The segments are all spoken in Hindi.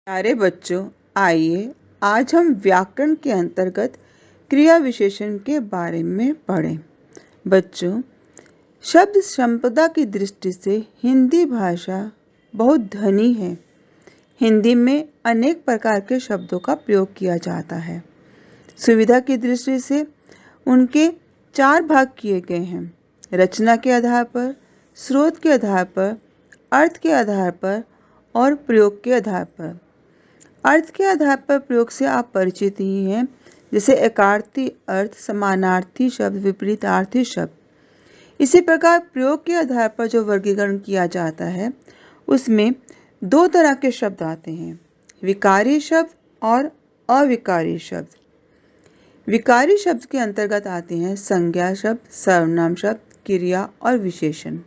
प्यारे बच्चों, आइए आज हम व्याकरण के अंतर्गत क्रिया विशेषण के बारे में पढ़ें। बच्चों, शब्द संपदा की दृष्टि से हिंदी भाषा बहुत धनी है। हिंदी में अनेक प्रकार के शब्दों का प्रयोग किया जाता है। सुविधा की दृष्टि से उनके 4 भाग किए गए हैं: रचना के आधार पर, स्रोत के आधार पर, अर्थ के आधार पर और प्रयोग के आधार पर। अर्थ के आधार पर प्रयोग से आप परिचित ही हैं, जैसे एकार्थी अर्थ, समानार्थी शब्द, विपरीतार्थी शब्द। इसी प्रकार प्रयोग के आधार पर जो वर्गीकरण किया जाता है उसमें 2 तरह के शब्द आते हैं: विकारी शब्द और अविकारी शब्द। विकारी शब्द के अंतर्गत आते हैं संज्ञा शब्द, सर्वनाम शब्द, क्रिया और विशेषण।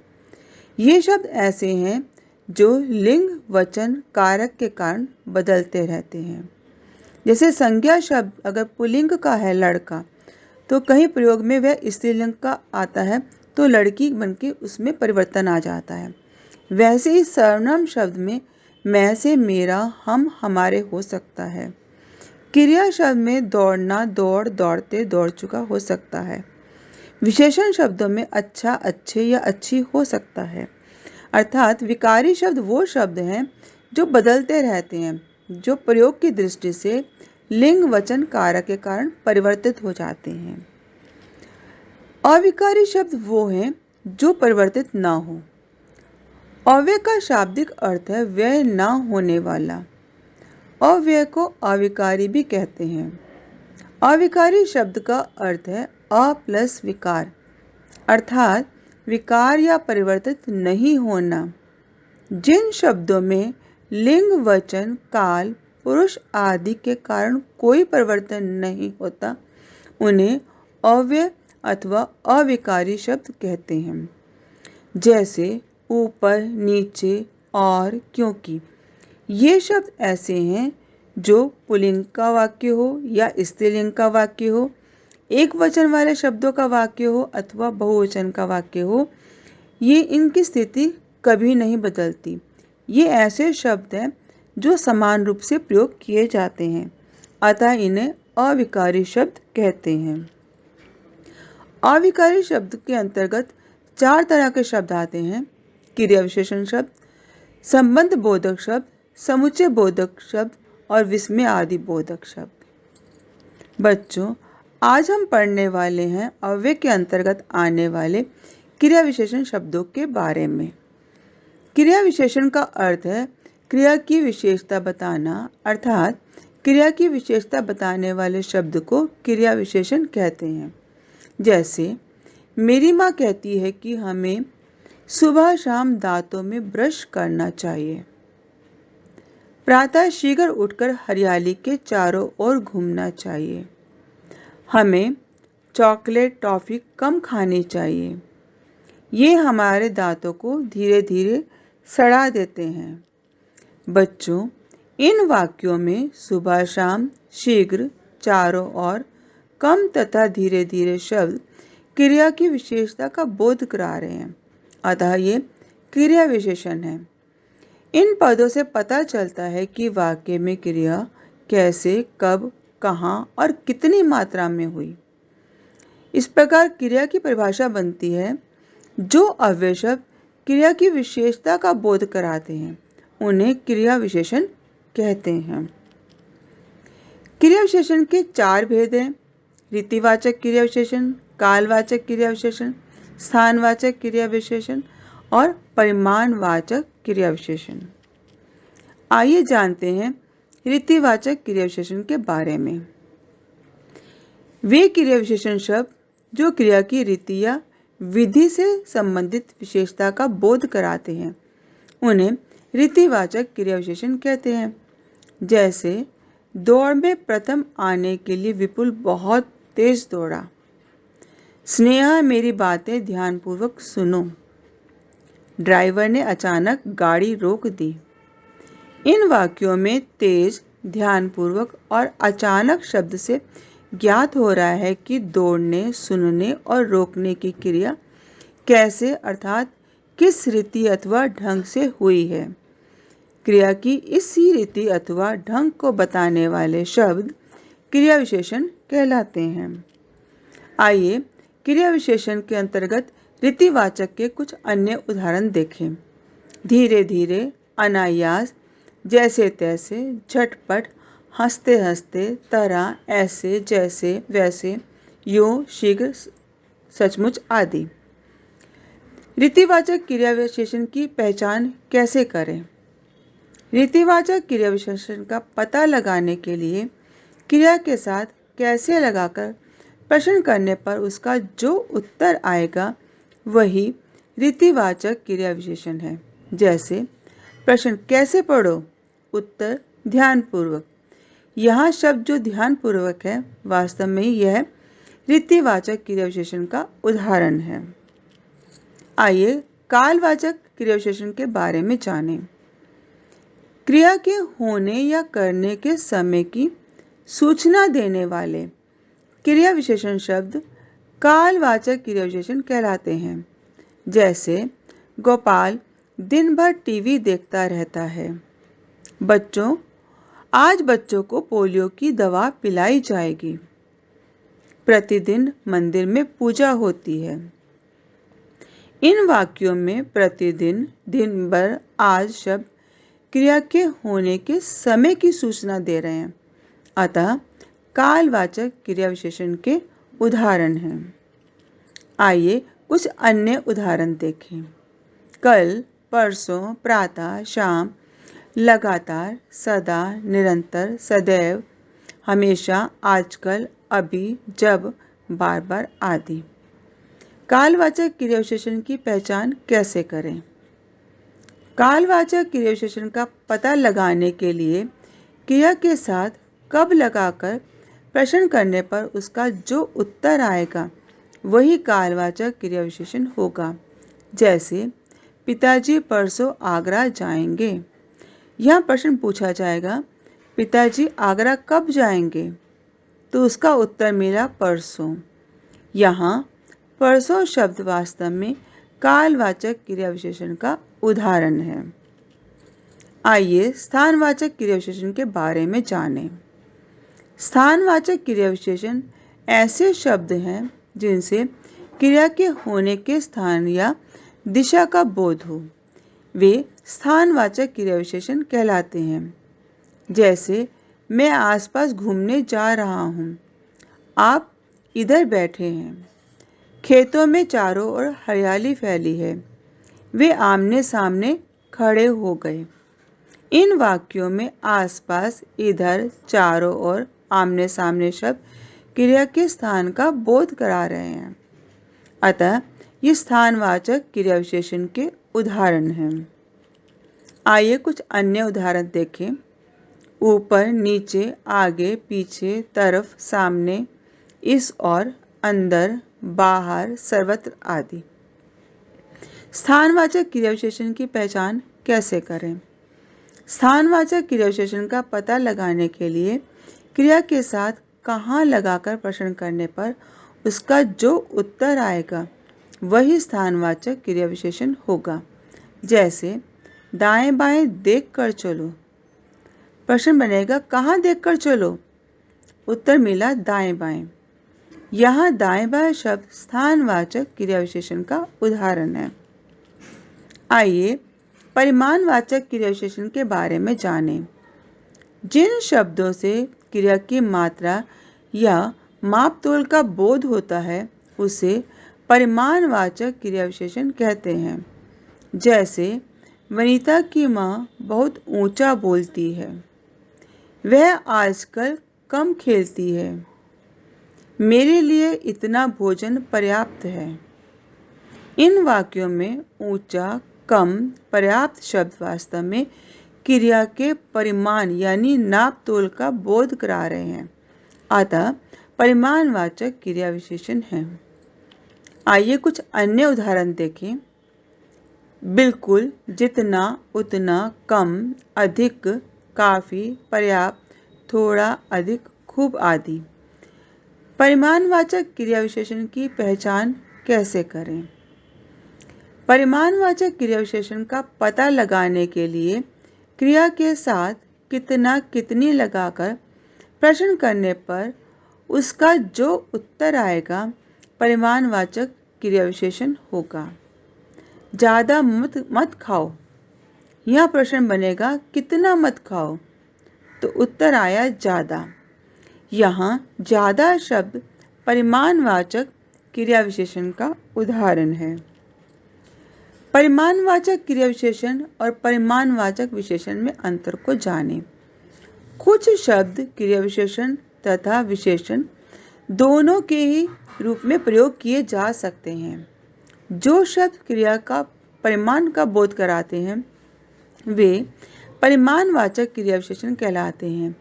ये शब्द ऐसे हैं जो लिंग, वचन, कारक के कारण बदलते रहते हैं। जैसे संज्ञा शब्द अगर पुल्लिंग का है लड़का, तो कहीं प्रयोग में वह स्त्रीलिंग का आता है तो लड़की बनके उसमें परिवर्तन आ जाता है। वैसे ही सर्वनाम शब्द में मैं से मेरा, हम, हमारे हो सकता है। क्रिया शब्द में दौड़ना, दौड़, दौड़ते, दौड़ चुका हो सकता है। विशेषण शब्दों में अच्छा, अच्छे या अच्छी हो सकता है। अर्थात विकारी शब्द वो शब्द हैं जो बदलते रहते हैं, जो प्रयोग की दृष्टि से लिंग, वचन, कारक के कारण परिवर्तित हो जाते हैं। अविकारी शब्द वो हैं जो परिवर्तित ना हो। अव्यय का शाब्दिक अर्थ है व्यय ना होने वाला। अव्यय को अविकारी भी कहते हैं। अविकारी शब्द का अर्थ है अ प्लस विकार, अर्थात विकार या परिवर्तित नहीं होना। जिन शब्दों में लिंग, वचन, काल, पुरुष आदि के कारण कोई परिवर्तन नहीं होता उन्हें अव्यय अथवा अविकारी शब्द कहते हैं। जैसे ऊपर, नीचे, और, क्योंकि। ये शब्द ऐसे हैं जो पुल्लिंग का वाक्य हो या स्त्रीलिंग का वाक्य हो, एक वचन वाले शब्दों का वाक्य हो अथवा बहुवचन का वाक्य हो, ये इनकी स्थिति कभी नहीं बदलती। ये ऐसे शब्द हैं जो समान रूप से प्रयोग किए जाते हैं, अतः इन्हें अविकारी शब्द कहते हैं। अविकारी शब्द के अंतर्गत 4 तरह के शब्द आते हैं: क्रिया विशेषण शब्द, संबंध बोधक शब्द, समुच्चय बोधक शब्द और विस्मय आदि बोधक शब्द। बच्चों, आज हम पढ़ने वाले हैं अव्यय के अंतर्गत आने वाले क्रिया विशेषण शब्दों के बारे में। क्रिया विशेषण का अर्थ है क्रिया की विशेषता बताना, अर्थात क्रिया की विशेषता बताने वाले शब्द को क्रिया विशेषण कहते हैं। जैसे मेरी माँ कहती है कि हमें सुबह शाम दांतों में ब्रश करना चाहिए। प्रातः शीघ्र उठकर हरियाली के चारों ओर घूमना चाहिए। हमें चॉकलेट, टॉफी कम खानी चाहिए। ये हमारे दांतों को धीरे धीरे सड़ा देते हैं। बच्चों, इन वाक्यों में सुबह शाम, शीघ्र, चारों ओर, कम तथा धीरे धीरे शब्द क्रिया की विशेषता का बोध करा रहे हैं, अतः ये क्रिया विशेषण है। इन पदों से पता चलता है कि वाक्य में क्रिया कैसे, कब, कहाँ और कितनी मात्रा में हुई। इस प्रकार क्रिया की परिभाषा बनती है। जो अव्यय शब्द क्रिया की विशेषता का बोध कराते हैं उन्हें क्रिया विशेषण कहते हैं। क्रिया विशेषण के 4 भेद हैं: रीतिवाचक क्रिया विशेषण, कालवाचक क्रिया विशेषण, स्थानवाचक क्रिया विशेषण और परिमाणवाचक क्रिया विशेषण। आइए जानते हैं रीतिवाचक क्रिया विशेषण के बारे में। वे क्रिया विशेषण शब्द जो क्रिया की रीति या विधि से संबंधित विशेषता का बोध कराते हैं उन्हें रीतिवाचक क्रिया विशेषण कहते हैं। जैसे दौड़ में प्रथम आने के लिए विपुल बहुत तेज दौड़ा। स्नेहा मेरी बातें ध्यानपूर्वक सुनो। ड्राइवर ने अचानक गाड़ी रोक दी। इन वाक्यों में तेज, ध्यानपूर्वक और अचानक शब्द से ज्ञात हो रहा है कि दौड़ने, सुनने और रोकने की क्रिया कैसे अर्थात किस रीति अथवा ढंग से हुई है। क्रिया की इसी रीति अथवा ढंग को बताने वाले शब्द क्रिया विशेषण कहलाते हैं। आइए क्रिया विशेषण के अंतर्गत रीतिवाचक के कुछ अन्य उदाहरण देखें। धीरे धीरे, अनायास, जैसे तैसे, झटपट, हंसते हंसते, तरह, ऐसे, जैसे, वैसे, यूं, शीघ्र, सचमुच आदि। रीतिवाचक क्रिया विशेषण की पहचान कैसे करें? रीतिवाचक क्रिया विशेषण का पता लगाने के लिए क्रिया के साथ कैसे लगाकर प्रश्न करने पर उसका जो उत्तर आएगा वही रीतिवाचक क्रिया विशेषण है। जैसे प्रश्न कैसे पढ़ो, उत्तर ध्यानपूर्वक। यहाँ शब्द जो ध्यानपूर्वक है वास्तव में यह रीतिवाचक क्रिया विशेषण का उदाहरण है। आइए कालवाचक क्रिया विशेषण के बारे में जानें। क्रिया के होने या करने के समय की सूचना देने वाले क्रिया विशेषण शब्द कालवाचक क्रिया विशेषण कहलाते हैं। जैसे गोपाल दिन भर टीवी देखता रहता है। बच्चों, आज बच्चों को पोलियो की दवा पिलाई जाएगी। प्रतिदिन मंदिर में पूजा होती है। इन वाक्यों में प्रतिदिन, दिन भर, आज शब्द क्रिया के होने के समय की सूचना दे रहे हैं, अतः कालवाचक क्रिया विशेषण के उदाहरण हैं। आइए कुछ अन्य उदाहरण देखें। कल, परसों, प्रातः, शाम, लगातार, सदा, निरंतर, सदैव, हमेशा, आजकल, अभी, जब, बार बार आदि। कालवाचक क्रिया विशेषण की पहचान कैसे करें? कालवाचक क्रिया विशेषण का पता लगाने के लिए क्रिया के साथ कब लगाकर प्रश्न करने पर उसका जो उत्तर आएगा वही कालवाचक क्रिया विशेषण होगा। जैसे पिताजी परसों आगरा जाएंगे। यहाँ प्रश्न पूछा जाएगा पिताजी आगरा कब जाएंगे, तो उसका उत्तर मिला परसों। यहाँ परसों शब्द वास्तव में कालवाचक क्रिया विशेषण का उदाहरण है। आइए स्थानवाचक क्रिया विशेषण के बारे में जानें। स्थानवाचक क्रिया विशेषण ऐसे शब्द हैं जिनसे क्रिया के होने के स्थान या दिशा का बोध हो, वे स्थानवाचक क्रिया विशेषण कहलाते हैं। जैसे मैं आसपास घूमने जा रहा हूँ, आप इधर बैठे हैं। खेतों में चारों ओर हरियाली फैली है, वे आमने सामने खड़े हो गए। इन वाक्यों में आसपास, इधर, चारों ओर, आमने सामने शब्द क्रिया के स्थान का बोध करा रहे हैं, अतः ये स्थानवाचक क्रिया विशेषण के उदाहरण हैं। आइए कुछ अन्य उदाहरण देखें। ऊपर, नीचे, आगे, पीछे, तरफ, सामने, इस और, अंदर, बाहर, सर्वत्र आदि। स्थानवाचक क्रिया विशेषण की पहचान कैसे करें? स्थानवाचक क्रिया विशेषण का पता लगाने के लिए क्रिया के साथ कहाँ लगाकर प्रश्न करने पर उसका जो उत्तर आएगा वही स्थानवाचक क्रिया विशेषण होगा। जैसे दाएं बाएं देख कर चलो। प्रश्न बनेगा कहाँ देख कर चलो, उत्तर मिला दाएं बाएं। यहाँ दाएं बाएं शब्द स्थानवाचक क्रिया विशेषण का उदाहरण है। आइए परिमाणवाचक क्रिया विशेषण के बारे में जानें। जिन शब्दों से क्रिया की मात्रा या मापतोल का बोध होता है उसे परिमाणवाचक क्रिया विशेषण कहते हैं। जैसे वनीता की माँ बहुत ऊंचा बोलती है। वह आजकल कम खेलती है। मेरे लिए इतना भोजन पर्याप्त है। इन वाक्यों में ऊंचा, कम, पर्याप्त शब्द वास्तव में क्रिया के परिमाण यानी नाप तोल का बोध करा रहे हैं, अतः परिमाणवाचक क्रिया विशेषण है। आइए कुछ अन्य उदाहरण देखें। बिल्कुल, जितना, उतना, कम, अधिक, काफी, पर्याप्त, थोड़ा, अधिक, खूब आदि। परिमाणवाचक क्रिया विशेषण की पहचान कैसे करें? परिमाणवाचक क्रिया विशेषण का पता लगाने के लिए क्रिया के साथ कितना कितनी लगाकर प्रश्न करने पर उसका जो उत्तर आएगा परिमाणवाचक क्रिया विशेषण होगा। ज़्यादा मत खाओ, यह प्रश्न बनेगा कितना मत खाओ, तो उत्तर आया ज़्यादा। यहाँ ज़्यादा शब्द परिमाणवाचक क्रिया विशेषण का उदाहरण है। परिमाणवाचक क्रिया विशेषण और परिमाणवाचक विशेषण में अंतर को जानें। कुछ शब्द क्रिया विशेषण तथा विशेषण दोनों के ही रूप में प्रयोग किए जा सकते हैं। जो शब्द क्रिया का परिमाण का बोध कराते हैं वे परिमाणवाचक क्रिया विशेषण कहलाते हैं,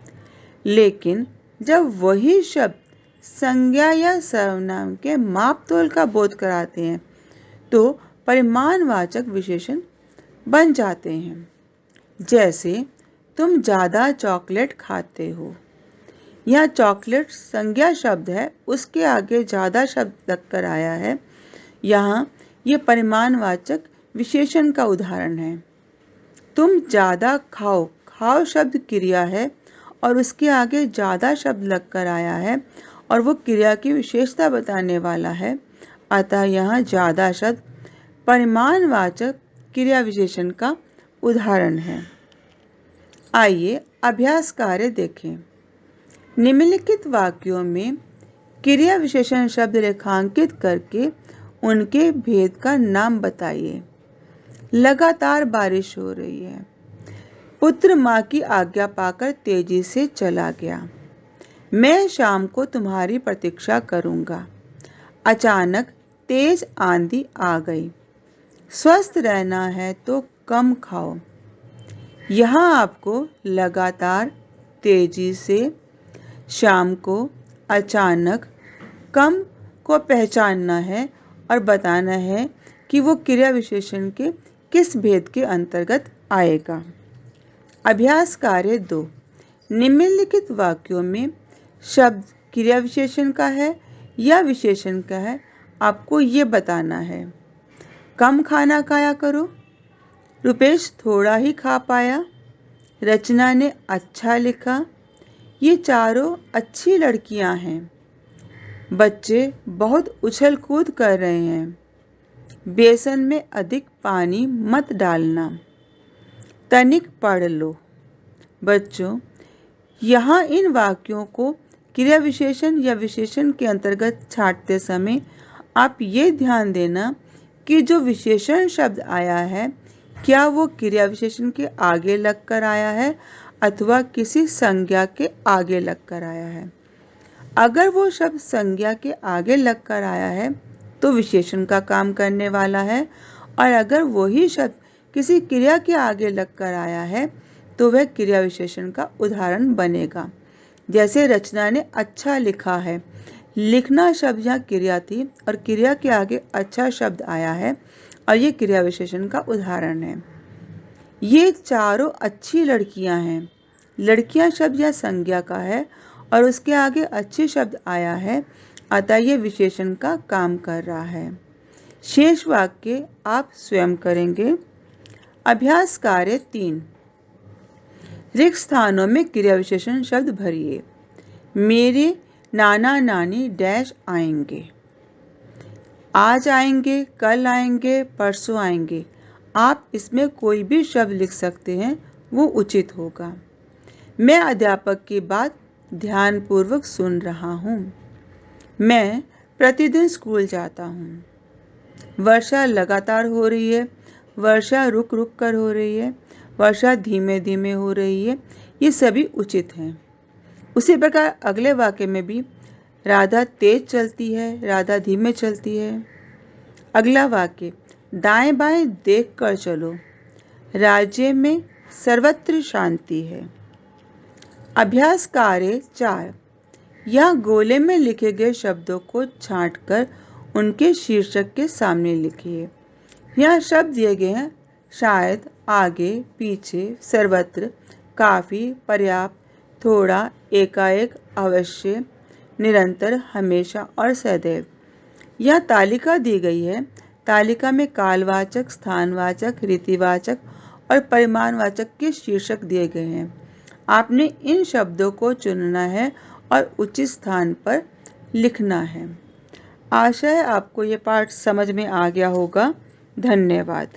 लेकिन जब वही शब्द संज्ञा या सर्वनाम के माप तोल का बोध कराते हैं तो परिमाणवाचक विशेषण बन जाते हैं। जैसे तुम ज़्यादा चॉकलेट खाते हो, यह चॉकलेट संज्ञा शब्द है, उसके आगे ज़्यादा शब्द लगकर आया है। यहाँ ये परिमाणवाचक विशेषण का उदाहरण है। तुम ज़्यादा खाओ, खाओ शब्द क्रिया है और उसके आगे ज़्यादा शब्द लगकर आया है और वो क्रिया की विशेषता बताने वाला है, अतः यहाँ ज़्यादा शब्द परिमाणवाचक क्रिया विशेषण का उदाहरण है। आइए अभ्यास कार्य देखें। निम्नलिखित वाक्यों में क्रिया विशेषण शब्द रेखांकित करके उनके भेद का नाम बताइए। लगातार बारिश हो रही है। पुत्र माँ की आज्ञा पाकर तेजी से चला गया। मैं शाम को तुम्हारी प्रतीक्षा करूंगा। अचानक तेज आंधी आ गई। स्वस्थ रहना है तो कम खाओ। यहाँ आपको लगातार, तेजी से, शाम को, अचानक, कम को पहचानना है और बताना है कि वो क्रिया विशेषण के किस भेद के अंतर्गत आएगा। अभ्यास कार्य 2। निम्नलिखित वाक्यों में शब्द क्रिया विशेषण का है या विशेषण का है, आपको ये बताना है। कम खाना खाया करो। रुपेश थोड़ा ही खा पाया। रचना ने अच्छा लिखा। ये चारों अच्छी लड़कियां हैं। बच्चे बहुत उछल कूद कर रहे हैं। बेसन में अधिक पानी मत डालना। तनिक पढ़ लो। बच्चों, यहाँ इन वाक्यों को क्रिया विशेषण या विशेषण के अंतर्गत छांटते समय आप ये ध्यान देना कि जो विशेषण शब्द आया है क्या वो क्रिया विशेषण के आगे लगकर आया है अथवा किसी संज्ञा के आगे लगकर आया है। अगर वो शब्द संज्ञा के आगे लगकर आया है तो विशेषण का काम करने वाला है, और अगर वही शब्द किसी क्रिया के आगे लगकर आया है तो वह क्रिया विशेषण का उदाहरण बनेगा। जैसे रचना ने अच्छा लिखा है। लिखना शब्द यहाँ क्रिया थी और क्रिया के आगे अच्छा शब्द आया है और ये क्रिया विशेषण का उदाहरण है। ये चारों अच्छी लड़कियां हैं। लड़कियां शब्द या संज्ञा का है और उसके आगे अच्छे शब्द आया है, अतः ये विशेषण का काम कर रहा है। शेष वाक्य आप स्वयं करेंगे। अभ्यास कार्य 3। रिक्त स्थानों में क्रिया विशेषण शब्द भरिए। मेरे नाना नानी डैश आएंगे। आज आएंगे, कल आएंगे, परसों आएंगे। आप इसमें कोई भी शब्द लिख सकते हैं, वो उचित होगा। मैं अध्यापक की बात ध्यानपूर्वक सुन रहा हूँ। मैं प्रतिदिन स्कूल जाता हूँ। वर्षा लगातार हो रही है। वर्षा रुक रुक कर हो रही है। वर्षा धीमे धीमे हो रही है। ये सभी उचित हैं। उसी प्रकार अगले वाक्य में भी राधा तेज चलती है, राधा धीमे चलती है। अगला वाक्य, दाएं बाएं देख कर चलो। राज्य में सर्वत्र शांति है। अभ्यास कार्य 4। यह गोले में लिखे गए शब्दों को छांटकर उनके शीर्षक के सामने लिखिए। यह शब्द दिए गए हैं: शायद, आगे, पीछे, सर्वत्र, काफी, पर्याप्त, थोड़ा, एकाएक, अवश्य, निरंतर, हमेशा और सदैव। यह तालिका दी गई है। तालिका में कालवाचक, स्थानवाचक, रीतिवाचक और परिमाणवाचक के शीर्षक दिए गए हैं। आपने इन शब्दों को चुनना है और उचित स्थान पर लिखना है। आशा है आपको ये पाठ समझ में आ गया होगा। धन्यवाद।